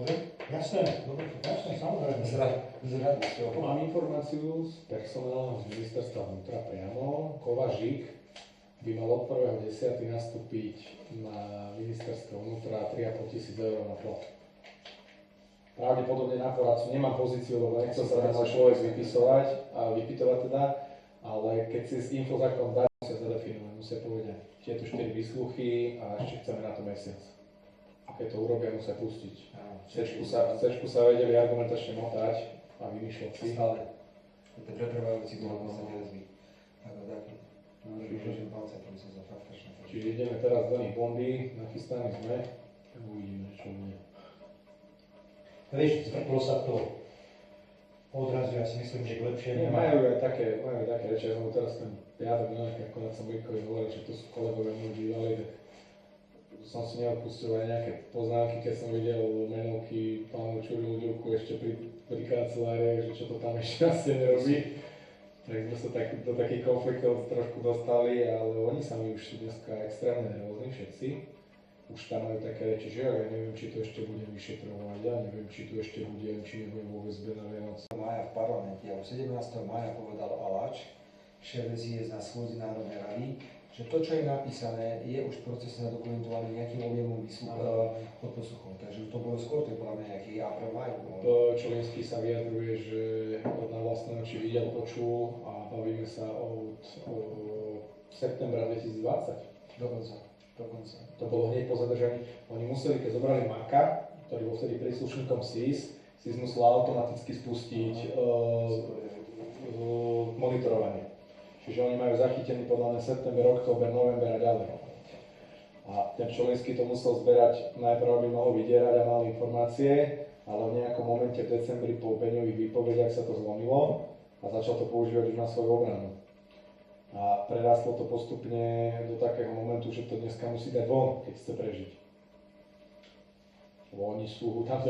Dobre? Jasné, dobre, jasné, samozrejme. Z radosťou. Mám informáciu z personálu z ministerstva vnútra priamo. Kovažík by mal od 1.10. nastúpiť na ministerstvo vnútra 3,5 tisíc eur na plat. Pravdepodobne na poradcu, nemám pozíciu, lebo nechcel sa tam môj človek vypytovať teda, ale keď si s infozákonom dá, musia zadefinovať, musia povedať tieto 4 výsluchy a ešte chceme na to mesiac. A keď to urobia, musia pustiť. V C-čku sa vedeli argumentačne motať a vymýšľať si. Stále. Je to pretrvajúci dlho, sa nerozví. Ako taký. Čiže ideme teraz do nich bondy, nachystaní sme, uvidíme, čo bude. Vieš, zvrtlo sa to odrazu, ja si myslím, že k lepšiemu. Majú aj také reči, ja som teraz ten piatok na nejaké akorát som Vojkovi hovoril, že to sú kolegovia môj bývali, tak som si neodpustil aj nejaké poznámky, keď som videl menovky pánu Čurilu ešte pri kancelárii, že čo to tam ešte asi nerobí. Tak sme sa do takých konfliktov trošku dostali, ale oni sami už sú dneska extrémne nervózni všetci. Už tam majú také reči, že ja neviem, či to ešte budem vyšetrovať, ja neviem, či tu ešte budem, či nebudem vo väzbe na Vianoce. Mája v parlamente, ale 17. mája povedal Aláč, šéf SIS na schôdzi Národnej rady, že to, čo je napísané, je už procesne dokumentované nejakým objemom odposluchov. Takže to bolo skôr, to je podľa mňa nejaký apríl, maj. Čolinský sa vyjadruje, že na vlastné oči videl, počul a bavíme sa od septembra 2020. Dokonca. To bolo hneď po zadržaní. Oni museli, keď zobrali Maka, ktorý bol vtedy príslušníkom SIS musel automaticky spustiť monitorovanie. Čiže oni majú zachytený podľa mňa september, október, november a ďalej. A ten Čolinský to musel zberať najprv, aby mohol vydierať a mal informácie, ale v nejakom momente v decembri po Beňových výpovediach sa to zlomilo a začal to používať už na svoju obranu. A prerastlo to postupne do takého momentu, že to dneska musí dať von, keď chce prežiť. Lebo oni sú, tam